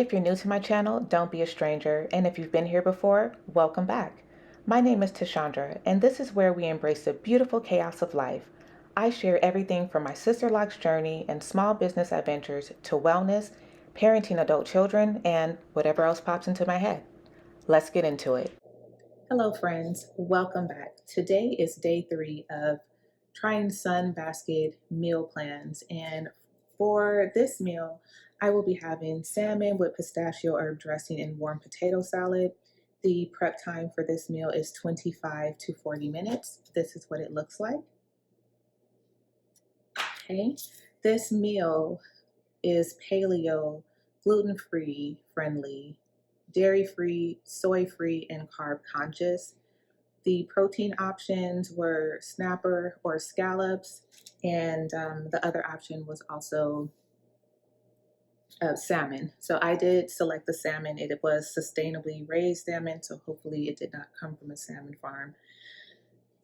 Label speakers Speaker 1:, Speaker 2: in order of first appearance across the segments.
Speaker 1: If you're new to my channel, don't be a stranger, and if you've been here before, welcome back. My name is Tashandra, and this is where we embrace the beautiful chaos of life. I share everything from my sister-locke's journey and small business adventures to wellness, parenting adult children, and whatever else pops into my head. Let's get into it. Hello friends, welcome back. Today is day 3 of trying Sunbasket meal plans, and for this meal, I will be having salmon with pistachio herb dressing and warm potato salad. The prep time for this meal is 25 to 40 minutes. This is what it looks like. Okay, this meal is paleo, gluten-free friendly, dairy-free, soy-free, and carb-conscious. The protein options were snapper or scallops, and the other option was also salmon. So I did select the salmon. It was sustainably raised salmon, so hopefully it did not come from a salmon farm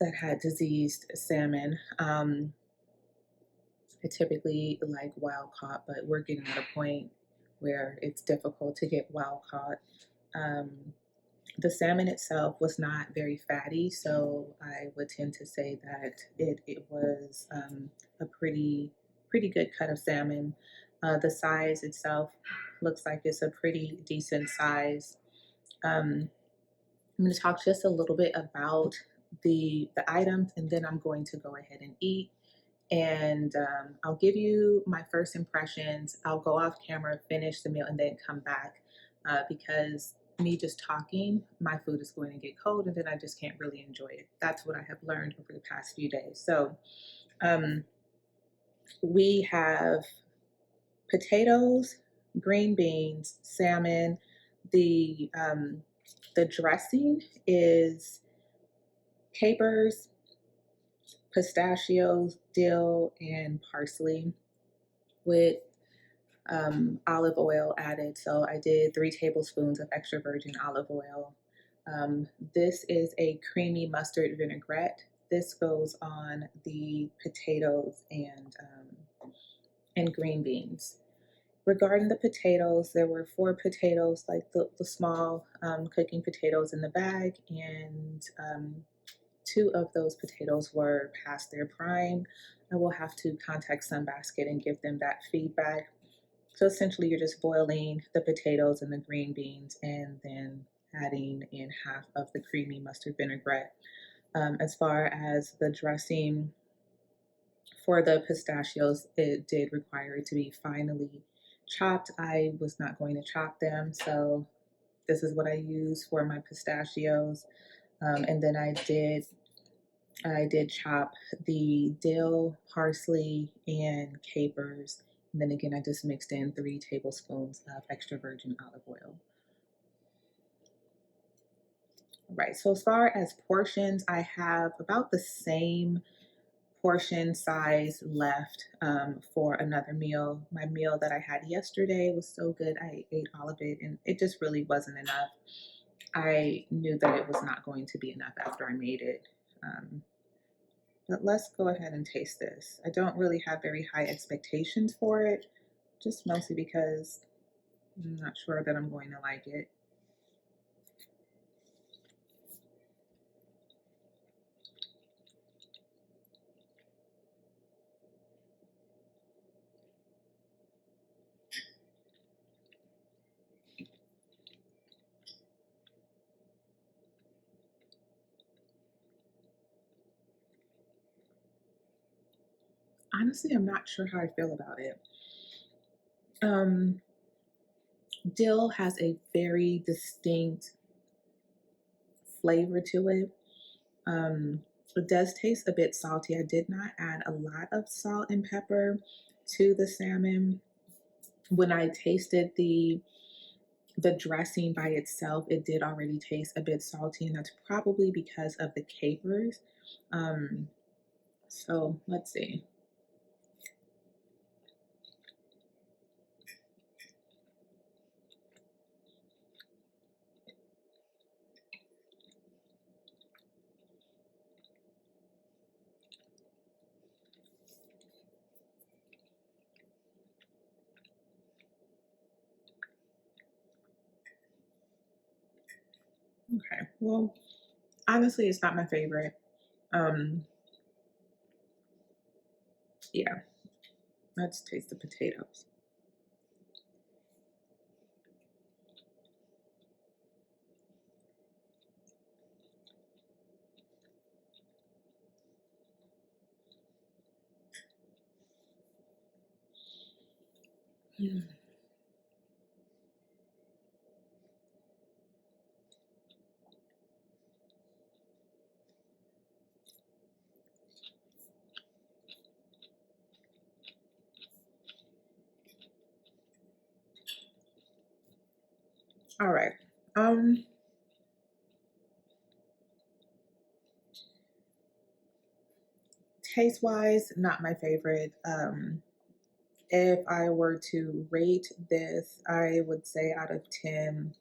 Speaker 1: that had diseased salmon. I typically like wild caught, but we're getting at a point where it's difficult to get wild caught. The salmon itself was not very fatty, so I would tend to say that it was a pretty good cut of salmon. The size itself looks like it's a pretty decent size. I'm going to talk just a little bit about the items, and then I'm going to go ahead and eat. And I'll give you my first impressions. I'll go off camera, finish the meal, and then come back because me just talking, my food is going to get cold, and then I just can't really enjoy it. That's what I have learned over the past few days. So we have potatoes, green beans, salmon. The dressing is capers, pistachios, dill, and parsley with olive oil added. So I did 3 tablespoons of extra virgin olive oil. This is a creamy mustard vinaigrette. This goes on the potatoes and green beans. Regarding the potatoes, there were 4 potatoes, like the small cooking potatoes in the bag, and 2 of those potatoes were past their prime. I will have to contact Sunbasket and give them that feedback. So essentially you're just boiling the potatoes and the green beans and then adding in half of the creamy mustard vinaigrette. As far as the dressing for the pistachios, it did require it to be finely chopped. I was not going to chop them, so this is what I use for my pistachios. And then I did chop the dill, parsley, and capers. And then again, I just mixed in 3 tablespoons of extra virgin olive oil. Right, so as far as portions, I have about the same portion size left for another meal. My meal that I had yesterday was so good. I ate all of it, and it just really wasn't enough. I knew that it was not going to be enough after I made it. But let's go ahead and taste this. I don't really have very high expectations for it, just mostly because I'm not sure that I'm going to like it. Honestly, I'm not sure how I feel about it. Dill has a very distinct flavor to it. It does taste a bit salty. I did not add a lot of salt and pepper to the salmon. When I tasted the dressing by itself, it did already taste a bit salty, and that's probably because of the capers. So let's see. Okay. Well, honestly, it's not my favorite. Um, yeah, let's taste the potatoes. Mm. All right. Um, Taste wise, not my favorite. If I were to rate this, I would say out of 10,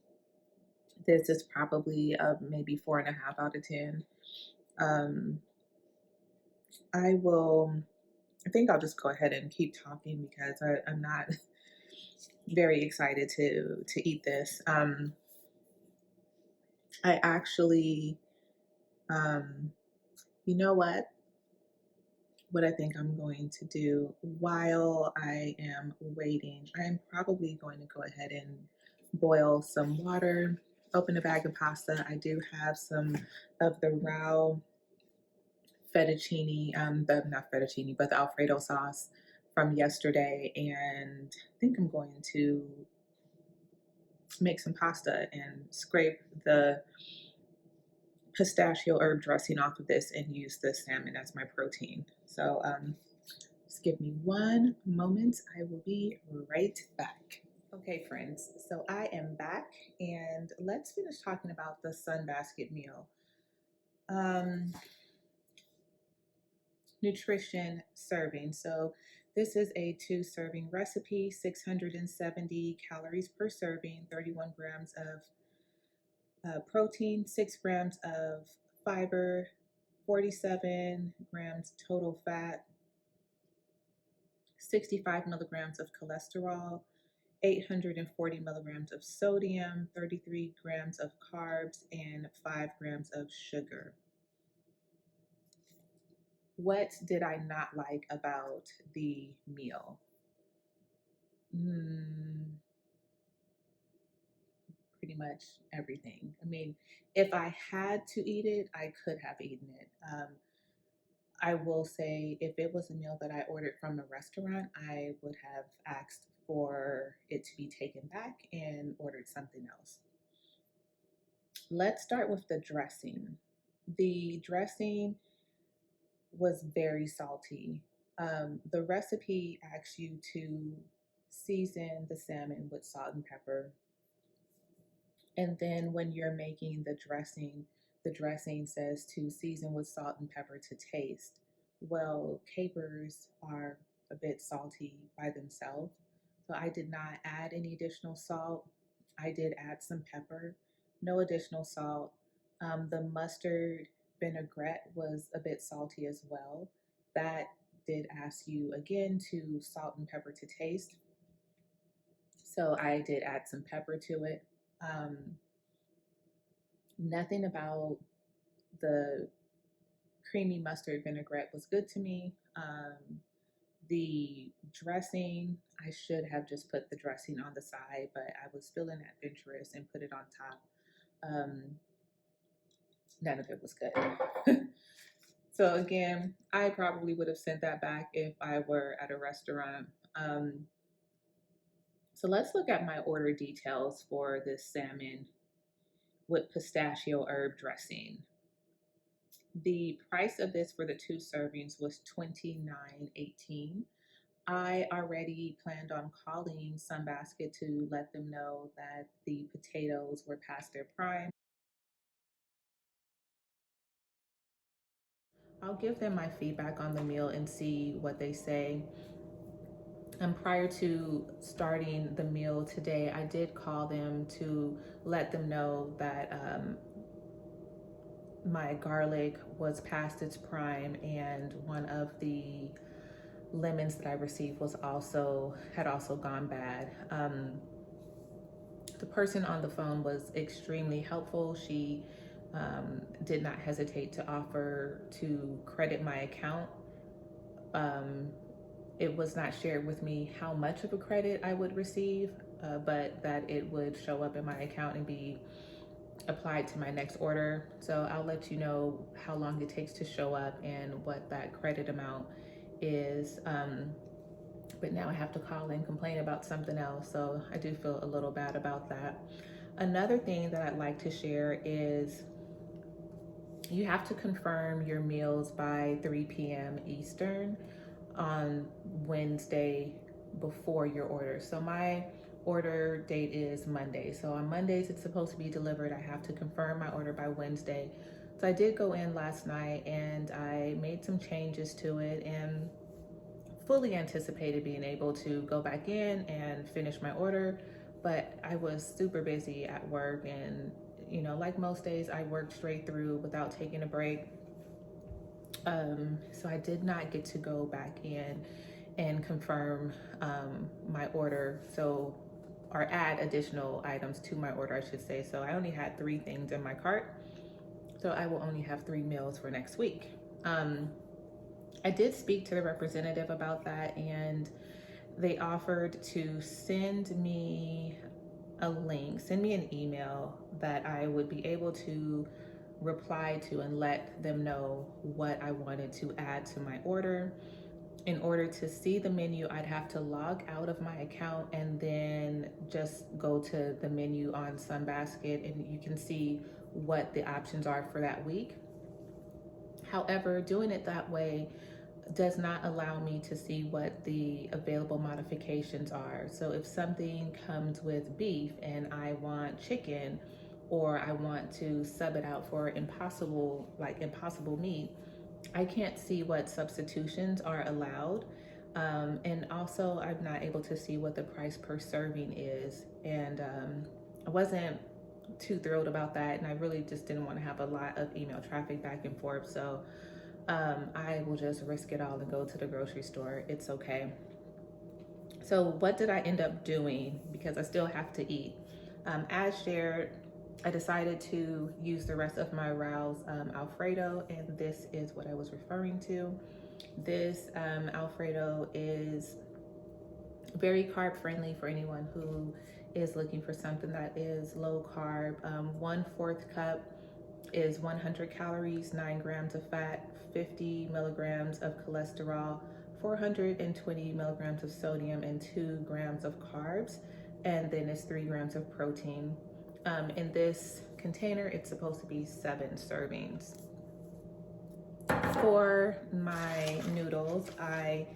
Speaker 1: this is probably maybe 4.5 out of 10. Um, I will, I think I'll just go ahead and keep talking because I'm not very excited to eat this. I actually, um, you know what I think I'm going to do while I am waiting. I'm probably going to go ahead and boil some water, open a bag of pasta. I do have some of the raw fettuccine, the not fettuccine, but the Alfredo sauce from yesterday, and I think I'm going to make some pasta and scrape the pistachio herb dressing off of this and use the salmon as my protein. So just give me one moment. I will be right back. Okay, friends, so I am back and let's finish talking about the Sunbasket meal. Um, Nutrition serving. So this is a 2 serving recipe, 670 calories per serving, 31 grams of protein, 6 grams of fiber, 47 grams total fat, 65 milligrams of cholesterol, 840 milligrams of sodium, 33 grams of carbs, and 5 grams of sugar. What did I not like about the meal? Mm, pretty much everything. I mean, if I had to eat it, I could have eaten it. I will say if it was a meal that I ordered from a restaurant, I would have asked for it to be taken back and ordered something else. Let's start with the dressing. The dressing was very salty. The recipe asks you to season the salmon with salt and pepper. And then when you're making the dressing says to season with salt and pepper to taste. Well, capers are a bit salty by themselves. So I did not add any additional salt. I did add some pepper, no additional salt. The mustard vinaigrette was a bit salty as well. That did ask you again to salt and pepper to taste. So I did add some pepper to it. Um, Nothing about the creamy mustard vinaigrette was good to me. The dressing, I should have just put the dressing on the side, but I was feeling adventurous and put it on top. Um, None of it was good. So again, I probably would have sent that back if I were at a restaurant. Um, so let's look at my order details for this salmon with pistachio herb dressing. The price of this for the 2 servings was $29.18. I already planned on calling Sunbasket to let them know that the potatoes were past their prime. I'll give them my feedback on the meal and see what they say. And prior to starting the meal today, I did call them to let them know that my garlic was past its prime and one of the lemons that I received was also had also gone bad. The person on the phone was extremely helpful. She did not hesitate to offer to credit my account. Um, it was not shared with me how much of a credit I would receive, but that it would show up in my account and be applied to my next order. So I'll let you know how long it takes to show up and what that credit amount is. But now I have to call and complain about something else. So I do feel a little bad about that. Another thing that I'd like to share is you have to confirm your meals by 3 p.m. Eastern on Wednesday before your order. So my order date is Monday. So on Mondays, it's supposed to be delivered. I have to confirm my order by Wednesday. So I did go in last night and I made some changes to it and fully anticipated being able to go back in and finish my order. But I was super busy at work, and like most days, I worked straight through without taking a break. So I did not get to go back in and confirm my order. Or add additional items to my order, I should say. So I only had 3 things in my cart. So I will only have 3 meals for next week. I did speak to the representative about that, and they offered to send me a link, send me an email that I would be able to reply to and let them know what I wanted to add to my order. In order to see the menu, I'd have to log out of my account and then just go to the menu on Sunbasket, and you can see what the options are for that week. However, doing it that way does not allow me to see what the available modifications are. So if something comes with beef and I want chicken, or I want to sub it out for impossible meat, I can't see what substitutions are allowed. And also, I'm not able to see what the price per serving is. And I wasn't too thrilled about that. And I really just didn't want to have a lot of email traffic back and forth. So I will just risk it all and go to the grocery store. It's okay. So what did I end up doing? Because I still have to eat. As shared, I decided to use the rest of my Rao's Alfredo, and this is what I was referring to. This Alfredo is very carb friendly for anyone who is looking for something that is low carb. 1/4 cup is 100 calories, 9 grams of fat, 50 milligrams of cholesterol, 420 milligrams of sodium, and 2 grams of carbs. And then it's 3 grams of protein. In this container, it's supposed to be 7 servings. For my noodles, I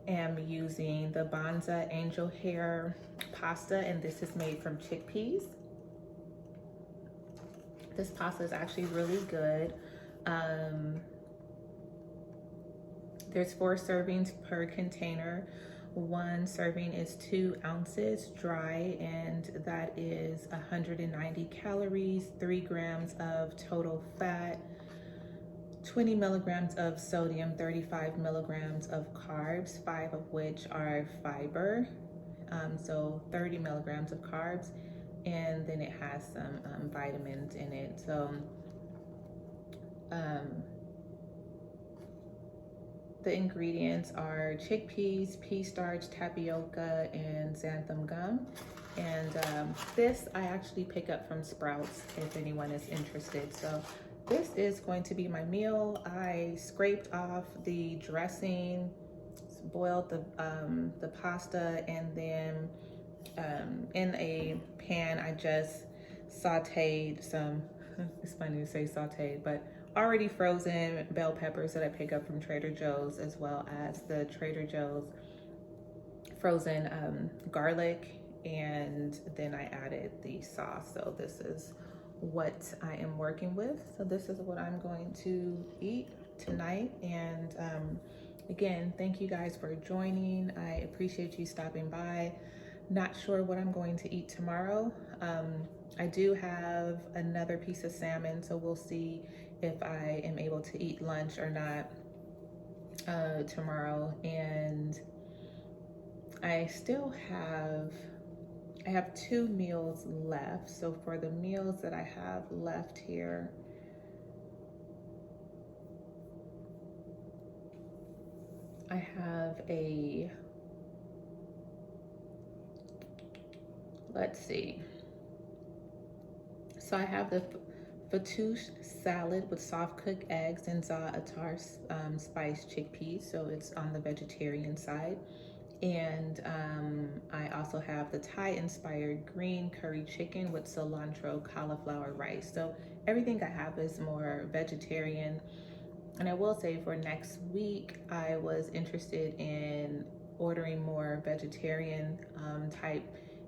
Speaker 1: am using the Banza Angel Hair pasta, and this is made from chickpeas. This pasta is actually really good. There's 4 servings per container. 1 serving is 2 ounces dry, and that is 190 calories, 3 grams of total fat, 20 milligrams of sodium, 35 milligrams of carbs, 5 of which are fiber. So 30 milligrams of carbs, and then it has some vitamins in it. So the ingredients are chickpeas, pea starch, tapioca, and xanthan gum. And this I actually pick up from Sprouts if anyone is interested. So this is going to be my meal. I scraped off the dressing, boiled the pasta, and then in a pan I just sauteed some, it's funny to say sauteed, but already frozen bell peppers that I pick up from Trader Joe's, as well as the Trader Joe's frozen garlic, and then I added the sauce. So this is what I am working with. So this is what I'm going to eat tonight. And again, thank you guys for joining. I appreciate you stopping by. Not sure what I'm going to eat tomorrow. I do have another piece of salmon, so we'll see if I am able to eat lunch or not tomorrow. And I I have 2 meals left. So for the meals that I have left here, I have a, let's see. So I have the fattoush salad with soft cooked eggs and za'atar spiced chickpeas. So it's on the vegetarian side. And I also have the Thai inspired green curry chicken with cilantro cauliflower rice. So everything I have is more vegetarian. And I will say for next week, I was interested in ordering more vegetarian type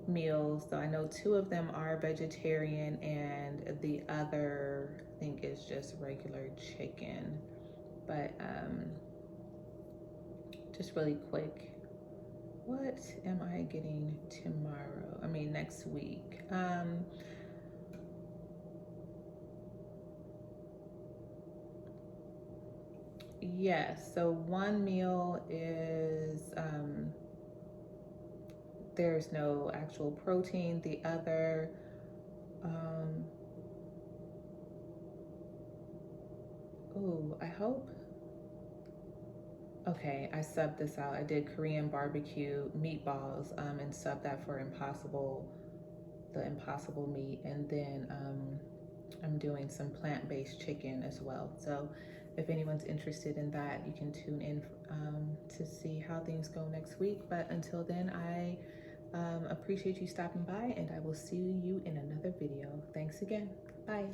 Speaker 1: meals. So I know 2 of them are vegetarian, and the other, I think, is just regular chicken. But just really quick, what am I getting tomorrow? I mean, next week. Yes, so one meal is there's no actual protein. The other, um, I hope. Okay, I subbed this out. I did Korean barbecue meatballs and subbed that for the impossible meat. And then I'm doing some plant-based chicken as well. So if anyone's interested in that, you can tune in to see how things go next week. But until then, I appreciate you stopping by, and I will see you in another video. Thanks again. Bye.